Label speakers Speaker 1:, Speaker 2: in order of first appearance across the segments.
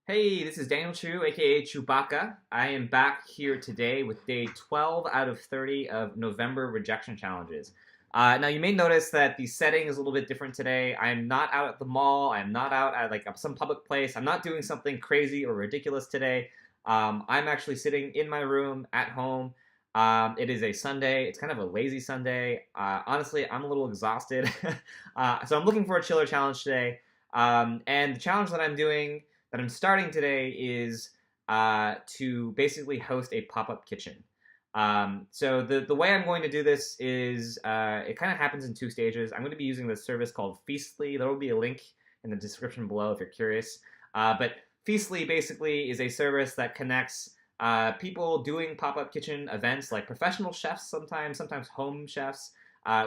Speaker 1: Hey, this is Daniel Chu, aka Chewbacca. I am back here today with day 12 out of 30 of November rejection challenges. Now, you may notice that the setting is a little bit different today. I am not out at the mall. I am not out at like some public place. I'm not doing something crazy or ridiculous today. I'm actually sitting in my room at home. It is a Sunday. It's kind of a lazy Sunday. Honestly, I'm a little exhausted. So I'm looking for a chiller challenge today. And the challenge that I'm starting today is to basically host a pop-up kitchen. So the way I'm going to do this is it kind of happens in two stages. I'm going to be using this service called Feastly. There will be a link in the description below if you're curious. But Feastly basically is a service that connects people doing pop-up kitchen events, like professional chefs sometimes home chefs,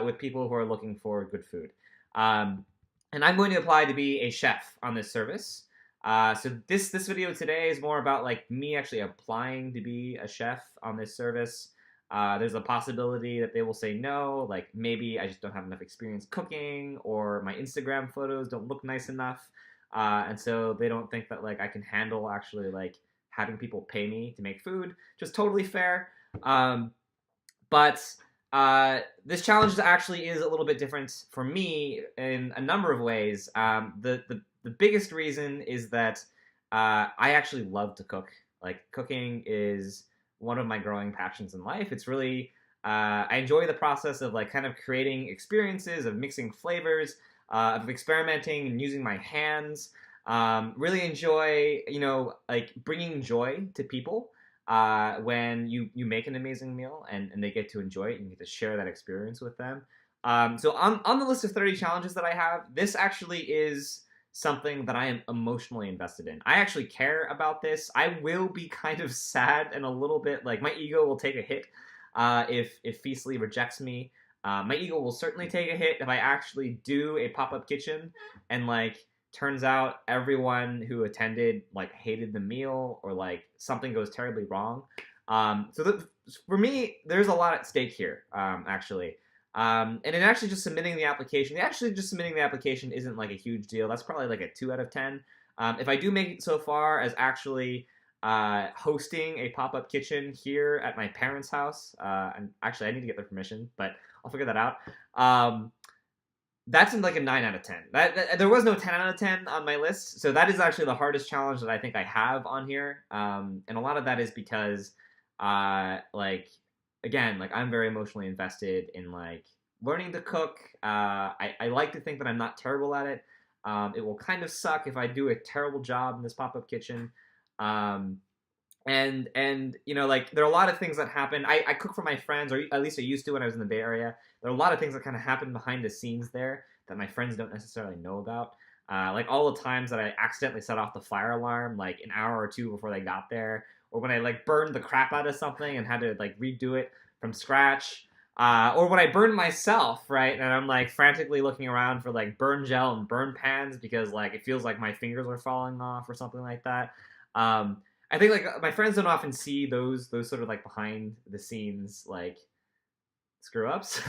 Speaker 1: with people who are looking for good food. And I'm going to apply to be a chef on this service. So this video today is more about like me actually applying to be a chef on this service. There's a possibility that they will say no, like maybe I just don't have enough experience cooking, or my Instagram photos don't look nice enough, and so they don't think that like I can handle actually like having people pay me to make food, which is totally fair. But this challenge actually is a little bit different for me in a number of ways. The biggest reason is that I actually love to cook. Like, cooking is one of my growing passions in life. It's really I enjoy the process of like kind of creating experiences, of mixing flavors, of experimenting and using my hands. Really enjoy, like bringing joy to people when you make an amazing meal and they get to enjoy it and you get to share that experience with them. So on the list of 30 challenges that I have, this actually is something that I am emotionally invested in. I actually care about this. I will be kind of sad and a little bit like my ego will take a hit if Feastly rejects me. My ego will certainly take a hit if I actually do a pop-up kitchen and like turns out everyone who attended like hated the meal, or like something goes terribly wrong. For me, there's a lot at stake here, actually. And in actually just submitting the application isn't like a huge deal. That's probably like a 2 out of 10. If I do make it so far as actually hosting a pop-up kitchen here at my parents' house, and actually I need to get their permission, but I'll figure that out. That's in like a 9 out of 10. There was no 10 out of 10 on my list, so that is actually the hardest challenge that I think I have on here. And a lot of that is because, like, again, like I'm very emotionally invested in like learning to cook. I like to think that I'm not terrible at it. It will kind of suck if I do a terrible job in this pop-up kitchen. And like there are a lot of things that happen. I cook for my friends, or at least I used to when I was in the Bay Area. There are a lot of things that kind of happen behind the scenes there that my friends don't necessarily know about. Like all the times that I accidentally set off the fire alarm like an hour or two before they got there, or when I like burned the crap out of something and had to like redo it from scratch, or when I burned myself, right? And I'm like frantically looking around for like burn gel and burn pans because like it feels like my fingers are falling off or something like that. I think like my friends don't often see those sort of like behind the scenes like screw ups.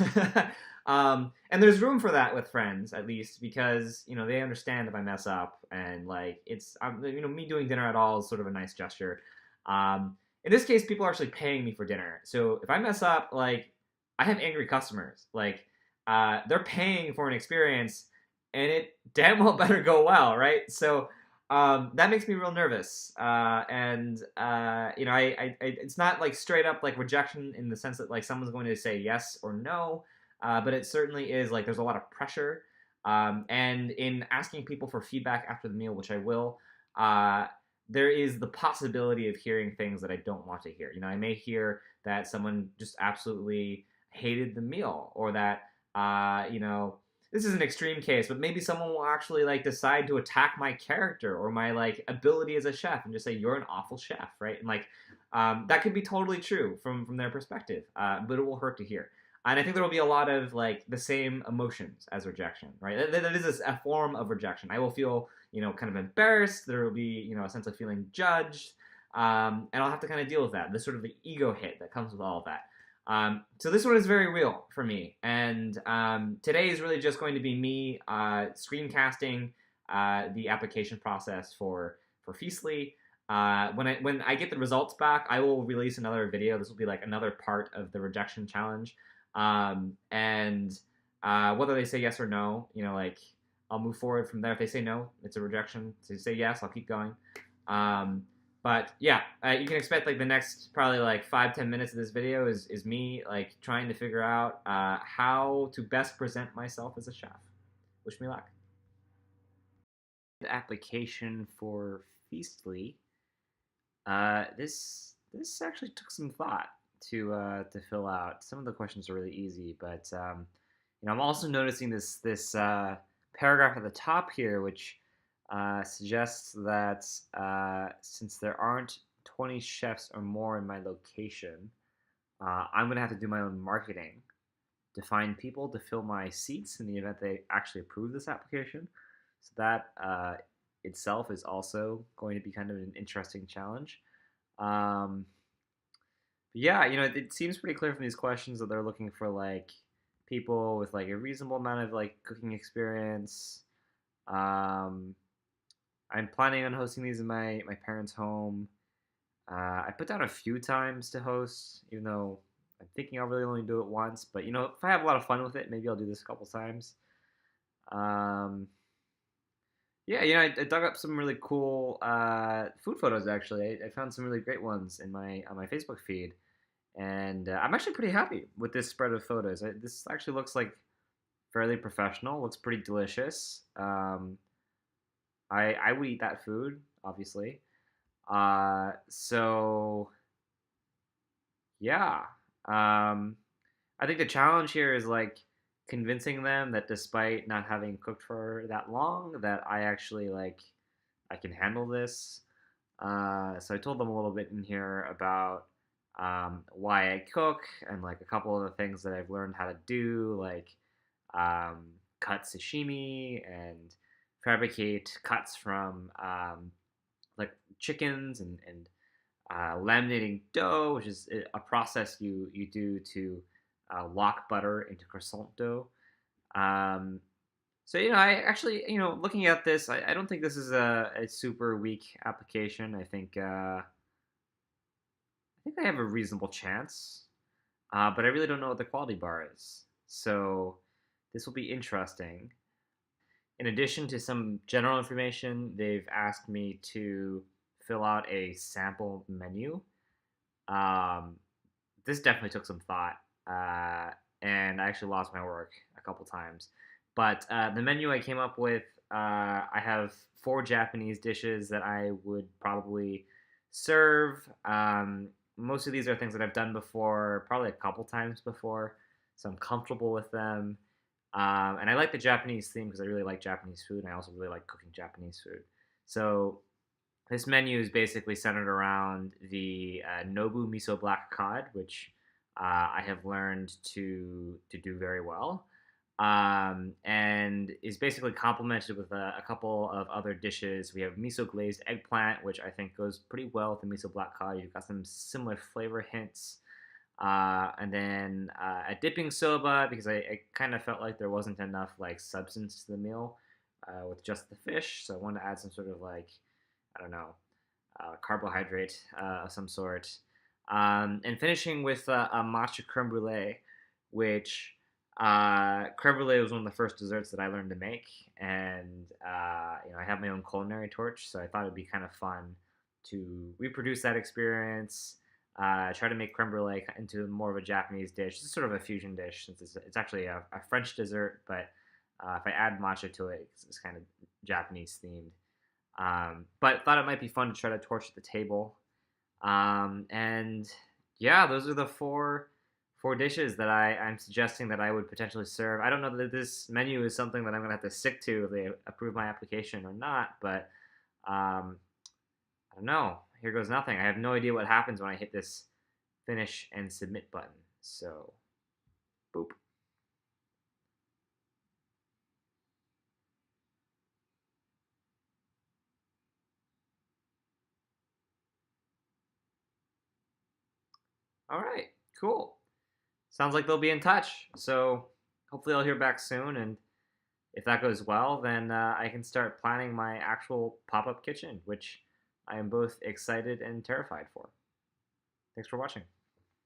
Speaker 1: And there's room for that with friends, at least, because they understand if I mess up, and like it's me doing dinner at all is sort of a nice gesture. In this case, people are actually paying me for dinner, so if I mess up, like I have angry customers. Like they're paying for an experience, and it damn well better go well, right? So that makes me real nervous, and it's not like straight up like rejection in the sense that like someone's going to say yes or no, but it certainly is like there's a lot of pressure, and in asking people for feedback after the meal, which I will, there is the possibility of hearing things that I don't want to hear. I may hear that someone just absolutely hated the meal, or that this is an extreme case, but maybe someone will actually like decide to attack my character or my like ability as a chef and just say you're an awful chef, right? And like that could be totally true from their perspective, but it will hurt to hear. And I think there will be a lot of like the same emotions as rejection, right? That is a form of rejection. I will feel kind of embarrassed. There will be a sense of feeling judged, and I'll have to kind of deal with that. This sort of the ego hit that comes with all of that. So this one is very real for me, and today is really just going to be me screencasting the application process for for Feastly. When I get the results back, I will release another video. This will be like another part of the rejection challenge, and whether they say yes or no, like I'll move forward from there. If they say no, it's a rejection. If they say yes, I'll keep going. Um, but yeah, you can expect like the next probably like 5-10 minutes of this video is me like trying to figure out how to best present myself as a chef. Wish me luck. The application for Feastly. This actually took some thought to fill out. Some of the questions are really easy, but I'm also noticing this paragraph at the top here, which suggests that since there aren't 20 chefs or more in my location, I'm gonna have to do my own marketing to find people to fill my seats in the event they actually approve this application. So that itself is also going to be kind of an interesting challenge. Um, but yeah, it seems pretty clear from these questions that they're looking for like people with like a reasonable amount of like cooking experience. Um, I'm planning on hosting these in my parents' home. I put down a few times to host, even though I'm thinking I'll really only do it once. But if I have a lot of fun with it, maybe I'll do this a couple times. Um, yeah, I dug up some really cool food photos. Actually, I found some really great ones in my on my Facebook feed, and I'm actually pretty happy with this spread of photos. This actually looks like fairly professional. Looks pretty delicious. I would eat that food, obviously. So yeah, I think the challenge here is like convincing them that despite not having cooked for that long, that I actually like I can handle this. So I told them a little bit in here about why I cook and like a couple of the things that I've learned how to do, like cut sashimi and fabricate cuts from like chickens and laminating dough, which is a process you do to lock butter into croissant dough. Um, so I actually looking at this, I don't think this is a super weak application. I think I have a reasonable chance, but I really don't know what the quality bar is. So this will be interesting. In addition to some general information, they've asked me to fill out a sample menu. Um, this definitely took some thought, and I actually lost my work a couple times. But the menu I came up with, I have 4 Japanese dishes that I would probably serve. Most of these are things that I've done before, probably a couple times before, so I'm comfortable with them. And I like the Japanese theme because I really like Japanese food, and I also really like cooking Japanese food. So this menu is basically centered around the Nobu miso black cod, which I have learned to do very well, and is basically complemented with a couple of other dishes. We have miso glazed eggplant, which I think goes pretty well with the miso black cod. You've got some similar flavor hints. And then a dipping soba because I kind of felt like there wasn't enough like substance to the meal with just the fish, so I wanted to add some sort of like I don't know carbohydrate of some sort. And finishing with a matcha creme brulee, which creme brulee was one of the first desserts that I learned to make, and I have my own culinary torch, so I thought it'd be kind of fun to reproduce that experience. Try to make creme brulee into more of a Japanese dish. It's sort of a fusion dish since it's actually a French dessert, but if I add matcha to it, it's kind of Japanese themed. But thought it might be fun to try to torch the table. And yeah, those are the four dishes that I'm suggesting that I would potentially serve. I don't know that this menu is something that I'm gonna have to stick to if they approve my application or not, but um, I don't know. Here goes nothing. I have no idea what happens when I hit this finish and submit button. So, boop. All right, cool. Sounds like they'll be in touch. So, hopefully, I'll hear back soon. And if that goes well, then I can start planning my actual pop up kitchen, which I am both excited and terrified for. Thanks for watching.